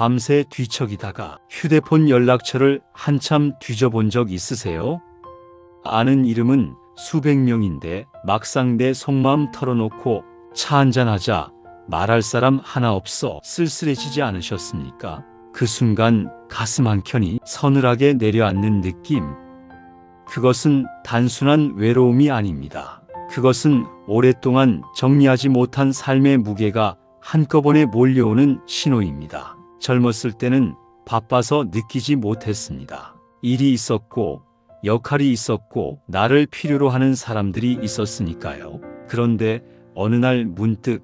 밤새 뒤척이다가 휴대폰 연락처를 한참 뒤져본 적 있으세요? 아는 이름은 수백 명인데 막상 내 속마음 털어놓고 차 한잔하자 말할 사람 하나 없어 쓸쓸해지지 않으셨습니까? 그 순간 가슴 한켠이 서늘하게 내려앉는 느낌. 그것은 단순한 외로움이 아닙니다. 그것은 오랫동안 정리하지 못한 삶의 무게가 한꺼번에 몰려오는 신호입니다. 젊었을 때는 바빠서 느끼지 못했습니다. 일이 있었고 역할이 있었고 나를 필요로 하는 사람들이 있었으니까요. 그런데 어느 날 문득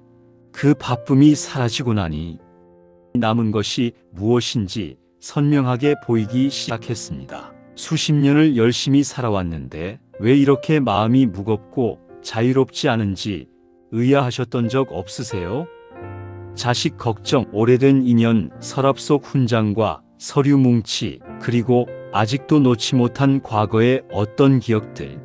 그 바쁨이 사라지고 나니 남은 것이 무엇인지 선명하게 보이기 시작했습니다. 수십 년을 열심히 살아왔는데 왜 이렇게 마음이 무겁고 자유롭지 않은지 의아하셨던 적 없으세요? 자식 걱정, 오래된 인연, 서랍 속 훈장과 서류 뭉치, 그리고 아직도 놓지 못한 과거의 어떤 기억들.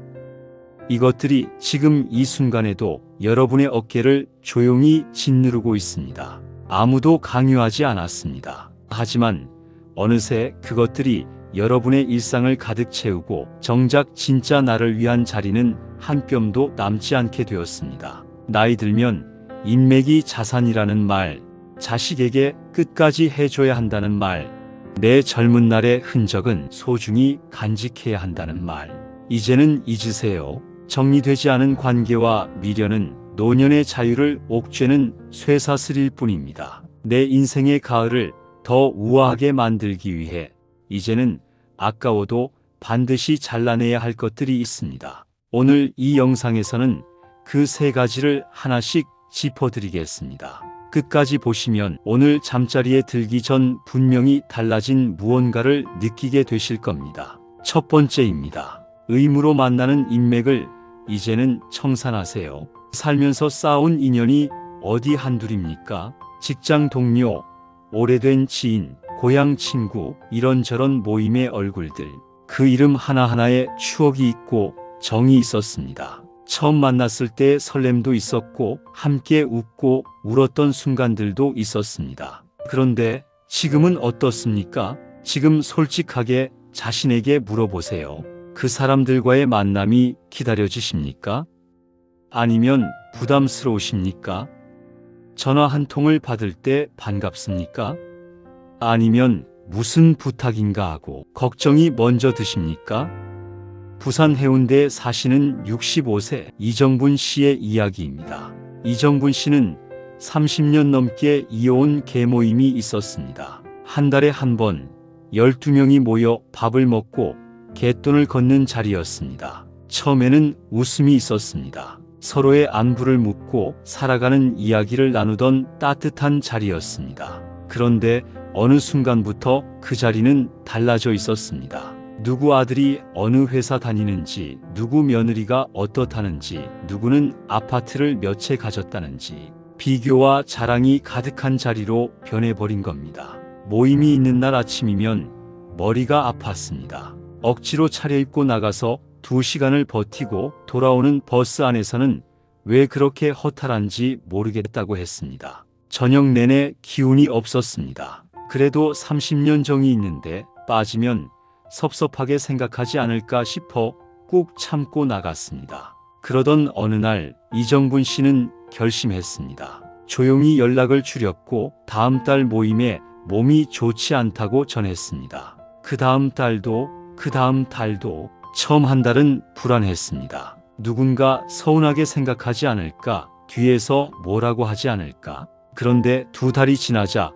이것들이 지금 이 순간에도 여러분의 어깨를 조용히 짓누르고 있습니다. 아무도 강요하지 않았습니다. 하지만 어느새 그것들이 여러분의 일상을 가득 채우고 정작 진짜 나를 위한 자리는 한 뼘도 남지 않게 되었습니다. 나이 들면 인맥이 자산이라는 말, 자식에게 끝까지 해줘야 한다는 말, 내 젊은 날의 흔적은 소중히 간직해야 한다는 말. 이제는 잊으세요. 정리되지 않은 관계와 미련은 노년의 자유를 옥죄는 쇠사슬일 뿐입니다. 내 인생의 가을을 더 우아하게 만들기 위해 이제는 아까워도 반드시 잘라내야 할 것들이 있습니다. 오늘 이 영상에서는 그 세 가지를 하나씩 짚어드리겠습니다. 끝까지 보시면 오늘 잠자리에 들기 전 분명히 달라진 무언가를 느끼게 되실 겁니다. 첫 번째입니다. 의무로 만나는 인맥을 이제는 청산하세요. 살면서 쌓아온 인연이 어디 한둘입니까? 직장 동료, 오래된 지인, 고향 친구, 이런저런 모임의 얼굴들. 그 이름 하나하나에 추억이 있고 정이 있었습니다. 처음 만났을 때 설렘도 있었고 함께 웃고 울었던 순간들도 있었습니다. 그런데 지금은 어떻습니까? 지금 솔직하게 자신에게 물어보세요. 그 사람들과의 만남이 기다려지십니까? 아니면 부담스러우십니까? 전화 한 통을 받을 때 반갑습니까? 아니면 무슨 부탁인가 하고 걱정이 먼저 드십니까? 부산 해운대에 사시는 65세 이정분 씨의 이야기입니다. 이정분 씨는 30년 넘게 이어온 계모임이 있었습니다. 한 달에 한 번 12명이 모여 밥을 먹고 갯돈을 걷는 자리였습니다. 처음에는 웃음이 있었습니다. 서로의 안부를 묻고 살아가는 이야기를 나누던 따뜻한 자리였습니다. 그런데 어느 순간부터 그 자리는 달라져 있었습니다. 누구 아들이 어느 회사 다니는지, 누구 며느리가 어떻다는지, 누구는 아파트를 몇 채 가졌다는지 비교와 자랑이 가득한 자리로 변해버린 겁니다. 모임이 있는 날 아침이면 머리가 아팠습니다. 억지로 차려입고 나가서 2시간을 버티고 돌아오는 버스 안에서는 왜 그렇게 허탈한지 모르겠다고 했습니다. 저녁 내내 기운이 없었습니다. 그래도 30년 정이 있는데 빠지면 섭섭하게 생각하지 않을까 싶어 꾹 참고 나갔습니다. 그러던 어느 날 이정분 씨는 결심했습니다. 조용히 연락을 줄였고 다음 달 모임에 몸이 좋지 않다고 전했습니다. 그 다음 달도 그 다음 달도 처음 한 달은 불안했습니다. 누군가 서운하게 생각하지 않을까, 뒤에서 뭐라고 하지 않을까. 그런데 2달이 지나자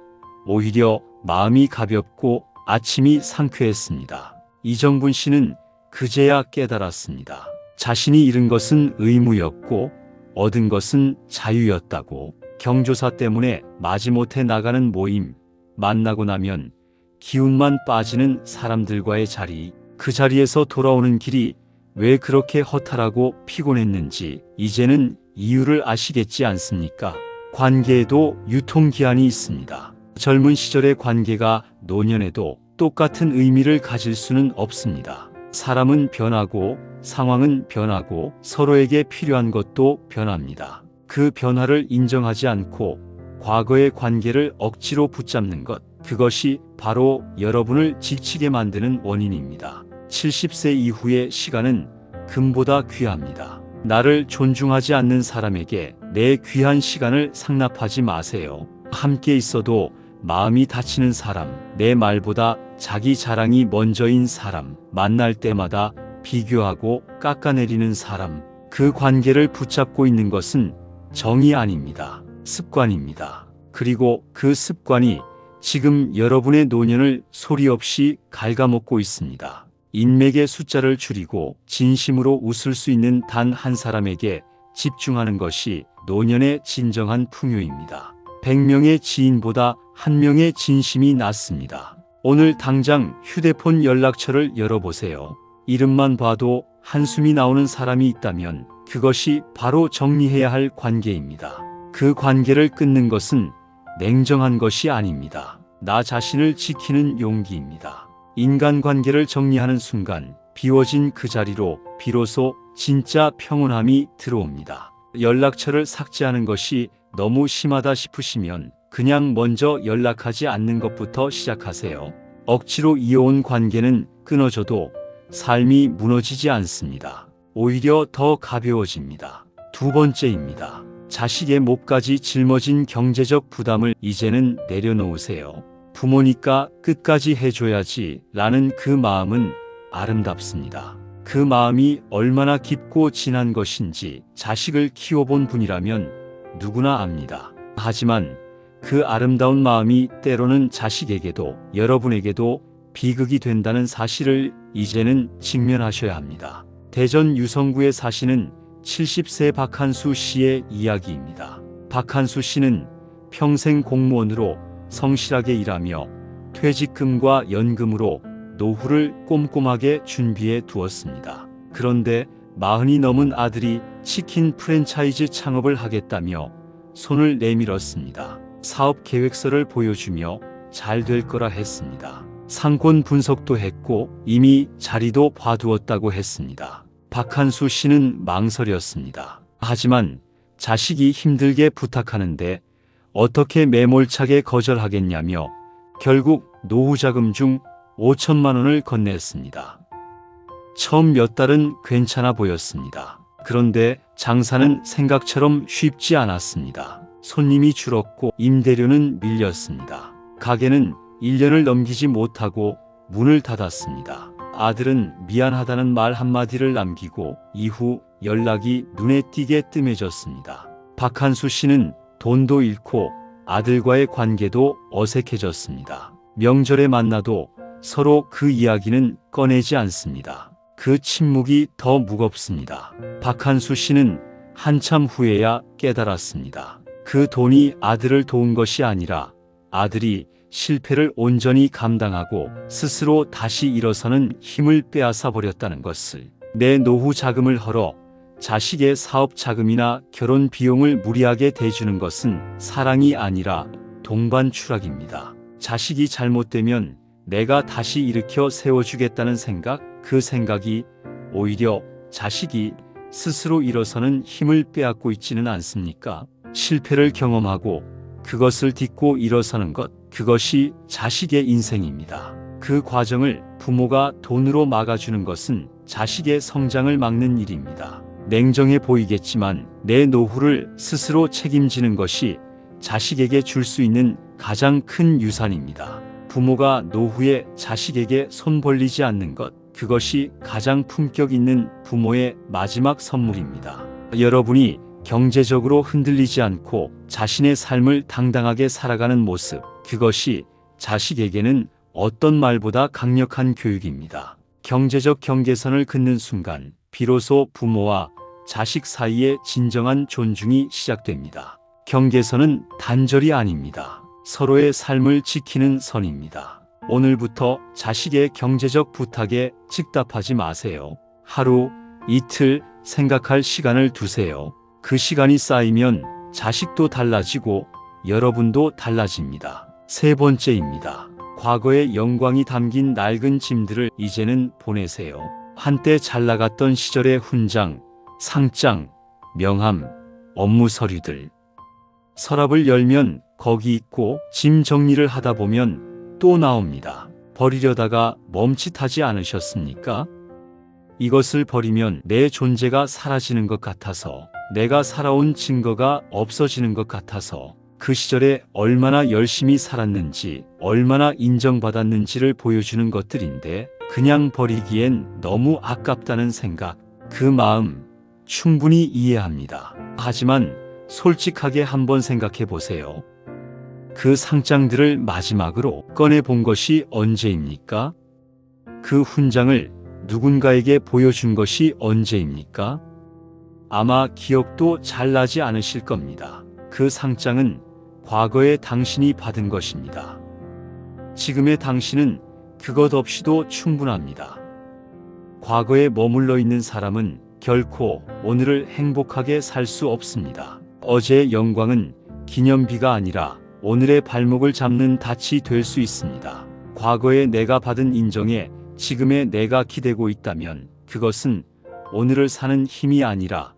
오히려 마음이 가볍고 아침이 상쾌했습니다. 이정분 씨는 그제야 깨달았습니다. 자신이 잃은 것은 의무였고 얻은 것은 자유였다고. 경조사 때문에 마지못해 나가는 모임, 만나고 나면 기운만 빠지는 사람들과의 자리, 그 자리에서 돌아오는 길이 왜 그렇게 허탈하고 피곤했는지 이제는 이유를 아시겠지 않습니까? 관계에도 유통기한이 있습니다. 젊은 시절의 관계가 노년에도 똑같은 의미를 가질 수는 없습니다. 사람은 변하고 상황은 변하고 서로에게 필요한 것도 변합니다. 그 변화를 인정하지 않고 과거의 관계를 억지로 붙잡는 것, 그것이 바로 여러분을 지치게 만드는 원인입니다. 70세 이후의 시간은 금보다 귀합니다. 나를 존중하지 않는 사람에게 내 귀한 시간을 상납하지 마세요. 함께 있어도 마음이 다치는 사람, 내 말보다 자기 자랑이 먼저인 사람, 만날 때마다 비교하고 깎아내리는 사람, 그 관계를 붙잡고 있는 것은 정이 아닙니다. 습관입니다. 그리고 그 습관이 지금 여러분의 노년을 소리 없이 갉아먹고 있습니다. 인맥의 숫자를 줄이고 진심으로 웃을 수 있는 단 한 사람에게 집중하는 것이 노년의 진정한 풍요입니다. 100명의 지인보다 1명의 진심이 낫습니다. 오늘 당장 휴대폰 연락처를 열어보세요. 이름만 봐도 한숨이 나오는 사람이 있다면 그것이 바로 정리해야 할 관계입니다. 그 관계를 끊는 것은 냉정한 것이 아닙니다. 나 자신을 지키는 용기입니다. 인간관계를 정리하는 순간 비워진 그 자리로 비로소 진짜 평온함이 들어옵니다. 연락처를 삭제하는 것이 너무 심하다 싶으시면 그냥 먼저 연락하지 않는 것부터 시작하세요. 억지로 이어온 관계는 끊어져도 삶이 무너지지 않습니다. 오히려 더 가벼워집니다. 두 번째입니다. 자식의 몫까지 짊어진 경제적 부담을 이제는 내려놓으세요. 부모니까 끝까지 해줘야지 라는 그 마음은 아름답습니다. 그 마음이 얼마나 깊고 진한 것인지 자식을 키워본 분이라면 누구나 압니다. 하지만 그 아름다운 마음이 때로는 자식에게도 여러분에게도 비극이 된다는 사실을 이제는 직면하셔야 합니다. 대전 유성구에 사시는 70세 박한수 씨의 이야기입니다. 박한수 씨는 평생 공무원으로 성실하게 일하며 퇴직금과 연금으로 노후를 꼼꼼하게 준비해 두었습니다. 그런데 40이 넘은 아들이 치킨 프랜차이즈 창업을 하겠다며 손을 내밀었습니다. 사업 계획서를 보여주며 잘 될 거라 했습니다. 상권 분석도 했고 이미 자리도 봐두었다고 했습니다. 박한수 씨는 망설였습니다. 하지만 자식이 힘들게 부탁하는데 어떻게 매몰차게 거절하겠냐며 결국 노후자금 중 5천만 원을 건넸습니다. 처음 몇 달은 괜찮아 보였습니다. 그런데 장사는 생각처럼 쉽지 않았습니다. 손님이 줄었고 임대료는 밀렸습니다. 가게는 1년을 넘기지 못하고 문을 닫았습니다. 아들은 미안하다는 말 한마디를 남기고 이후 연락이 눈에 띄게 뜸해졌습니다. 박한수 씨는 돈도 잃고 아들과의 관계도 어색해졌습니다. 명절에 만나도 서로 그 이야기는 꺼내지 않습니다. 그 침묵이 더 무겁습니다. 박한수 씨는 한참 후에야 깨달았습니다. 그 돈이 아들을 도운 것이 아니라 아들이 실패를 온전히 감당하고 스스로 다시 일어서는 힘을 빼앗아 버렸다는 것을. 내 노후 자금을 헐어 자식의 사업 자금이나 결혼 비용을 무리하게 대주는 것은 사랑이 아니라 동반 추락입니다. 자식이 잘못되면 내가 다시 일으켜 세워주겠다는 생각, 그 생각이 오히려 자식이 스스로 일어서는 힘을 빼앗고 있지는 않습니까? 실패를 경험하고 그것을 딛고 일어서는 것, 그것이 자식의 인생입니다. 그 과정을 부모가 돈으로 막아주는 것은 자식의 성장을 막는 일입니다. 냉정해 보이겠지만 내 노후를 스스로 책임지는 것이 자식에게 줄 수 있는 가장 큰 유산입니다. 부모가 노후에 자식에게 손 벌리지 않는 것, 그것이 가장 품격 있는 부모의 마지막 선물입니다. 여러분이 경제적으로 흔들리지 않고 자신의 삶을 당당하게 살아가는 모습, 그것이 자식에게는 어떤 말보다 강력한 교육입니다. 경제적 경계선을 긋는 순간 비로소 부모와 자식 사이에 진정한 존중이 시작됩니다. 경계선은 단절이 아닙니다. 서로의 삶을 지키는 선입니다. 오늘부터 자식의 경제적 부탁에 즉답하지 마세요. 하루, 이틀 생각할 시간을 두세요. 그 시간이 쌓이면 자식도 달라지고 여러분도 달라집니다. 세 번째입니다. 과거의 영광이 담긴 낡은 짐들을 이제는 보내세요. 한때 잘 나갔던 시절의 훈장, 상장, 명함, 업무 서류들. 서랍을 열면 거기 있고 짐 정리를 하다 보면 또 나옵니다. 버리려다가 멈칫하지 않으셨습니까? 이것을 버리면 내 존재가 사라지는 것 같아서, 내가 살아온 증거가 없어지는 것 같아서, 그 시절에 얼마나 열심히 살았는지, 얼마나 인정받았는지를 보여주는 것들인데 그냥 버리기엔 너무 아깝다는 생각, 그 마음 충분히 이해합니다. 하지만 솔직하게 한번 생각해 보세요. 그 상장들을 마지막으로 꺼내 본 것이 언제입니까? 그 훈장을 누군가에게 보여준 것이 언제입니까? 아마 기억도 잘 나지 않으실 겁니다. 그 상장은 과거에 당신이 받은 것입니다. 지금의 당신은 그것 없이도 충분합니다. 과거에 머물러 있는 사람은 결코 오늘을 행복하게 살 수 없습니다. 어제의 영광은 기념비가 아니라 오늘의 발목을 잡는 닻이 될 수 있습니다. 과거에 내가 받은 인정에 지금의 내가 기대고 있다면 그것은 오늘을 사는 힘이 아니라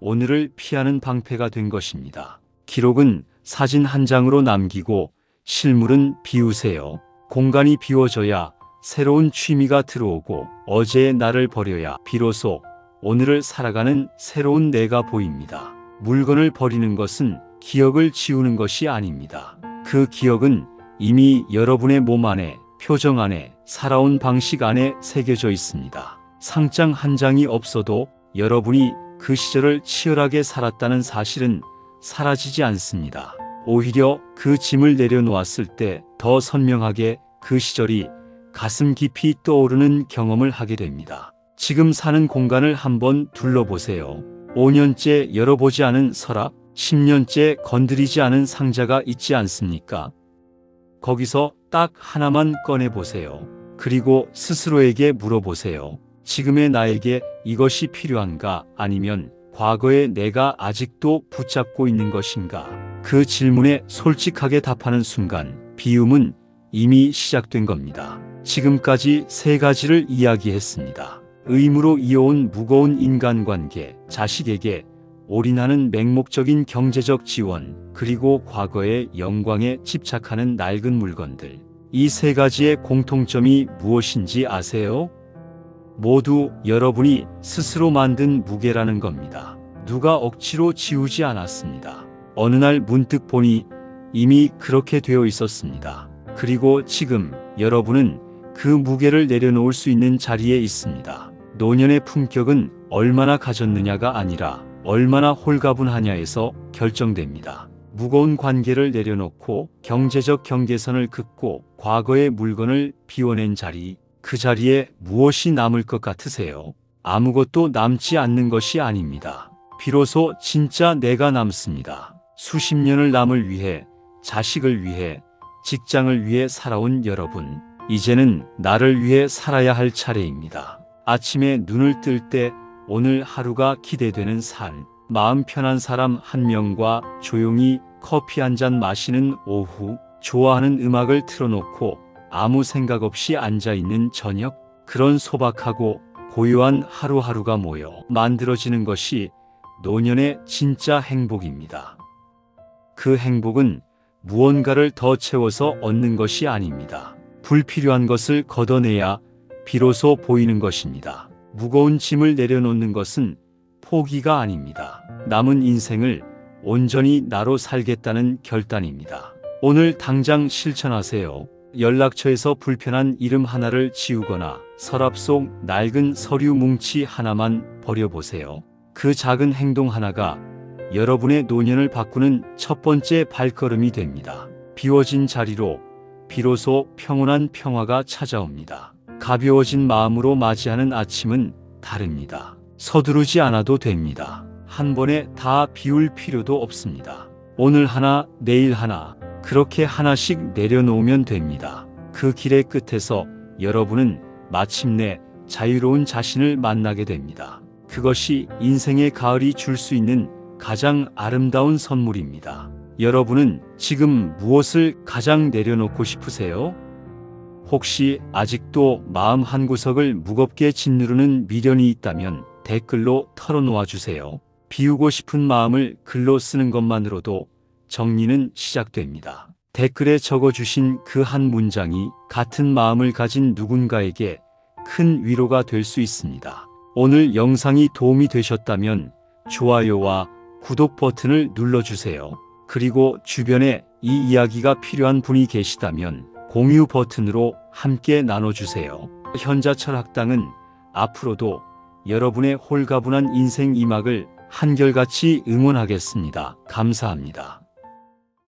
오늘을 피하는 방패가 된 것입니다. 기록은 사진 한 장으로 남기고 실물은 비우세요. 공간이 비워져야 새로운 취미가 들어오고 어제의 나를 버려야 비로소 오늘을 살아가는 새로운 내가 보입니다. 물건을 버리는 것은 기억을 지우는 것이 아닙니다. 그 기억은 이미 여러분의 몸 안에, 표정 안에, 살아온 방식 안에 새겨져 있습니다. 상장 한 장이 없어도 여러분이 그 시절을 치열하게 살았다는 사실은 사라지지 않습니다. 오히려 그 짐을 내려놓았을 때 더 선명하게 그 시절이 가슴 깊이 떠오르는 경험을 하게 됩니다. 지금 사는 공간을 한번 둘러보세요. 5년째 열어보지 않은 서랍, 10년째 건드리지 않은 상자가 있지 않습니까? 거기서 딱 하나만 꺼내보세요. 그리고 스스로에게 물어보세요. 지금의 나에게 이것이 필요한가? 아니면 과거의 내가 아직도 붙잡고 있는 것인가? 그 질문에 솔직하게 답하는 순간 비움은 이미 시작된 겁니다. 지금까지 세 가지를 이야기했습니다. 의무로 이어온 무거운 인간관계, 자식에게 올인하는 맹목적인 경제적 지원, 그리고 과거의 영광에 집착하는 낡은 물건들. 이 세 가지의 공통점이 무엇인지 아세요? 모두 여러분이 스스로 만든 무게라는 겁니다. 누가 억지로 지우지 않았습니다. 어느 날 문득 보니 이미 그렇게 되어 있었습니다. 그리고 지금 여러분은 그 무게를 내려놓을 수 있는 자리에 있습니다. 노년의 품격은 얼마나 가졌느냐가 아니라 얼마나 홀가분하냐에서 결정됩니다. 무거운 관계를 내려놓고 경제적 경계선을 긋고 과거의 물건을 비워낸 자리, 그 자리에 무엇이 남을 것 같으세요? 아무것도 남지 않는 것이 아닙니다. 비로소 진짜 내가 남습니다. 수십 년을 남을 위해, 자식을 위해, 직장을 위해 살아온 여러분, 이제는 나를 위해 살아야 할 차례입니다. 아침에 눈을 뜰 때 오늘 하루가 기대되는 삶, 마음 편한 사람 한 명과 조용히 커피 한 잔 마시는 오후, 좋아하는 음악을 틀어놓고 아무 생각 없이 앉아있는 저녁, 그런 소박하고 고요한 하루하루가 모여 만들어지는 것이 노년의 진짜 행복입니다. 그 행복은 무언가를 더 채워서 얻는 것이 아닙니다. 불필요한 것을 걷어내야 비로소 보이는 것입니다. 무거운 짐을 내려놓는 것은 포기가 아닙니다. 남은 인생을 온전히 나로 살겠다는 결단입니다. 오늘 당장 실천하세요. 연락처에서 불편한 이름 하나를 지우거나 서랍 속 낡은 서류 뭉치 하나만 버려보세요. 그 작은 행동 하나가 여러분의 노년을 바꾸는 첫 번째 발걸음이 됩니다. 비워진 자리로 비로소 평온한 평화가 찾아옵니다. 가벼워진 마음으로 맞이하는 아침은 다릅니다. 서두르지 않아도 됩니다. 한 번에 다 비울 필요도 없습니다. 오늘 하나, 내일 하나, 그렇게 하나씩 내려놓으면 됩니다. 그 길의 끝에서 여러분은 마침내 자유로운 자신을 만나게 됩니다. 그것이 인생의 가을이 줄 수 있는 가장 아름다운 선물입니다. 여러분은 지금 무엇을 가장 내려놓고 싶으세요? 혹시 아직도 마음 한구석을 무겁게 짓누르는 미련이 있다면 댓글로 털어놓아 주세요. 비우고 싶은 마음을 글로 쓰는 것만으로도 정리는 시작됩니다. 댓글에 적어주신 그 한 문장이 같은 마음을 가진 누군가에게 큰 위로가 될 수 있습니다. 오늘 영상이 도움이 되셨다면 좋아요와 구독 버튼을 눌러주세요. 그리고 주변에 이 이야기가 필요한 분이 계시다면 공유 버튼으로 함께 나눠주세요. 현자철 학당은 앞으로도 여러분의 홀가분한 인생 이막을 한결같이 응원하겠습니다. 감사합니다.